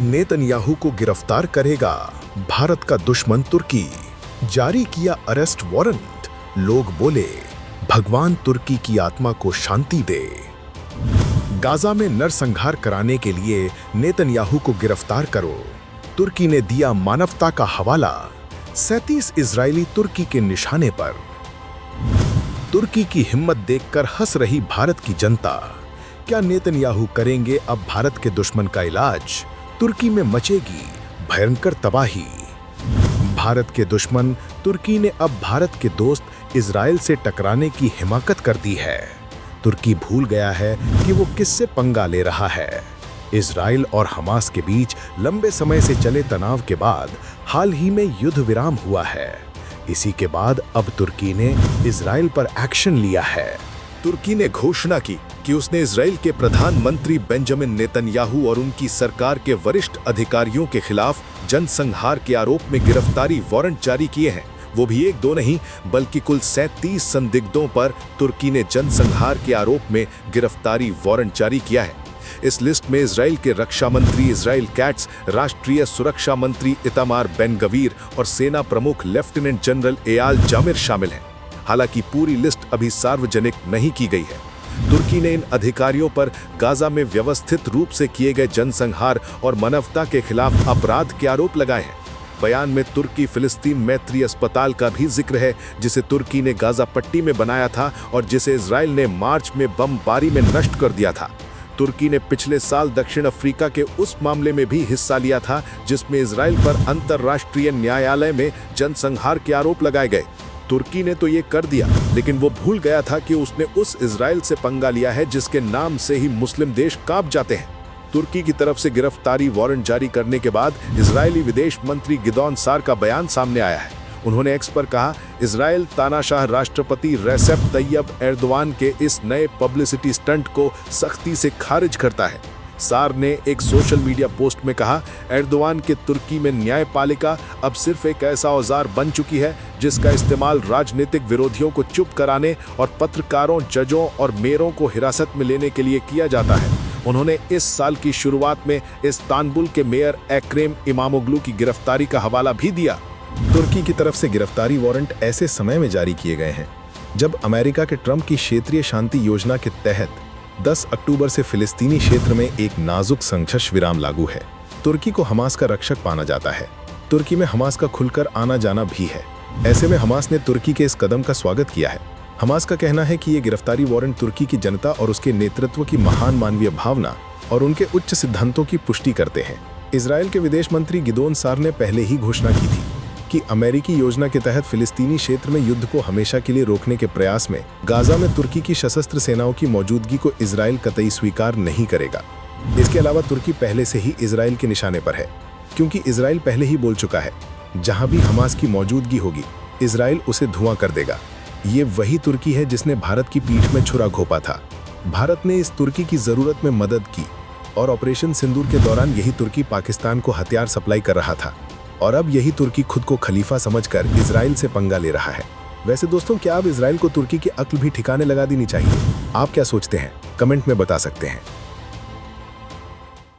Netanyahu को गिरफ्तार करेगा भारत का दुश्मन तुर्की। जारी किया अरेस्ट वारंट। लोग बोले भगवान तुर्की की आत्मा को शांति दे। गाजा में नरसंहार कराने के लिए नेतन्याहू को गिरफ्तार करो। तुर्की ने दिया मानवता का हवाला। 37 इजरायली तुर्की के निशाने पर। तुर्की की हिम्मत देखकर हंस रही भारत की जनता। क्या नेतन्याहू करेंगे अब भारत के दुश्मन का इलाज? तुर्की में मचेगी भयंकर तबाही। भारत के दुश्मन तुर्की ने अब भारत के दोस्त इजराइल से टकराने की हिमाकत कर दी है। तुर्की भूल गया है कि वो किससे पंगा ले रहा है। इजराइल और हमास के बीच लंबे समय से चले तनाव के बाद हाल ही में युद्ध विराम हुआ है। इसी के बाद अब तुर्की ने इजराइल पर एक्शन लिया है। तुर्की ने घोषणा की कि उसने इजराइल के प्रधानमंत्री बेंजामिन नेतन्याहू और उनकी सरकार के वरिष्ठ अधिकारियों के खिलाफ जनसंहार के आरोप में गिरफ्तारी वारंट जारी किए हैं। वो भी एक दो नहीं बल्कि कुल 37 संदिग्धों पर तुर्की ने जनसंहार के आरोप में गिरफ्तारी वारंट जारी किया है। इस लिस्ट में इजराइल के रक्षा मंत्री इजराइल कैट्स, राष्ट्रीय सुरक्षा मंत्री इतामार बेन गवीर और सेना प्रमुख लेफ्टिनेंट जनरल एयाल जामिर शामिल हैं। हालांकि पूरी लिस्ट अभी सार्वजनिक नहीं की गई है। तुर्की ने इन अधिकारियों पर गाजा में व्यवस्थित रूप से किए गए जनसंहार और मानवता के खिलाफ अपराध के आरोप लगाए हैं। बयान में तुर्की फिलिस्तीन मैत्री अस्पताल का भी जिक्र है, जिसे तुर्की ने गाजा पट्टी में बनाया था और जिसे इजराइल ने मार्च में बमबारी में नष्ट कर दिया था। तुर्की ने पिछले साल दक्षिण अफ्रीका के उस मामले में भी हिस्सा लिया था जिसमें इजराइल पर अंतर्राष्ट्रीय न्यायालय में जनसंहार के आरोप लगाए गए। तुर्की ने तो ये कर दिया, लेकिन वो भूल गया था कि उसने उस इजराइल से पंगा लिया है जिसके नाम से ही मुस्लिम देश कांप जाते हैं। तुर्की की तरफ से गिरफ्तारी वारंट जारी करने के बाद इजरायली विदेश मंत्री गिदोन सार का बयान सामने आया है। उन्होंने एक्स पर कहा, इजराइल तानाशाह राष्ट्रपति रेसेप तैयब एर्दोआन के इस नए पब्लिसिटी स्टंट को सख्ती से खारिज करता है। सार ने एक सोशल मीडिया पोस्ट में कहा, एर्दोआन के तुर्की में न्यायपालिका अब सिर्फ एक ऐसा औजार बन चुकी है जिसका इस्तेमाल राजनीतिक विरोधियों को चुप कराने और पत्रकारों, जजों और मेयरों को हिरासत में लेने के लिए किया जाता है। उन्होंने इस साल की शुरुआत में इस्तांबुल के मेयर एक्रेम इमामोग्लू की गिरफ्तारी का हवाला भी दिया। तुर्की की तरफ से गिरफ्तारी वारंट ऐसे समय में जारी किए गए हैं जब अमेरिका के ट्रंप की क्षेत्रीय शांति योजना के तहत 10 अक्टूबर से फिलिस्तीनी क्षेत्र में एक नाजुक संघर्ष विराम लागू है। तुर्की को हमास का रक्षक माना जाता है। तुर्की में हमास का खुलकर आना जाना भी है। ऐसे में हमास ने तुर्की के इस कदम का स्वागत किया है। हमास का कहना है कि ये गिरफ्तारी वारंट तुर्की की जनता और उसके नेतृत्व की महान मानवीय भावना और उनके उच्च सिद्धांतों की पुष्टि करते हैं। इजराइल के विदेश मंत्री गिदोन सार ने पहले ही घोषणा की थी कि अमेरिकी योजना के तहत फिलिस्तीनी क्षेत्र में युद्ध को हमेशा के लिए रोकने के प्रयास में गाजा में तुर्की की सशस्त्र सेनाओं की मौजूदगी को इजराइल कतई स्वीकार नहीं करेगा। इसके अलावा तुर्की पहले से ही इजराइल के निशाने पर है, क्योंकि इजराइल पहले ही बोल चुका है जहां भी हमास की मौजूदगी होगी इजराइल उसे धुआं कर देगा। ये वही तुर्की है जिसने भारत की पीठ में छुरा घोंपा था। भारत ने इस तुर्की की जरूरत में मदद की और ऑपरेशन सिंदूर के दौरान यही तुर्की पाकिस्तान को हथियार सप्लाई कर रहा था और अब यही तुर्की खुद को खलीफा समझकर इजराइल से पंगा ले रहा है। वैसे दोस्तों, क्या अब इजराइल को तुर्की की अक्ल भी ठिकाने लगा देनी चाहिए? आप क्या सोचते हैं? कमेंट में बता सकते हैं।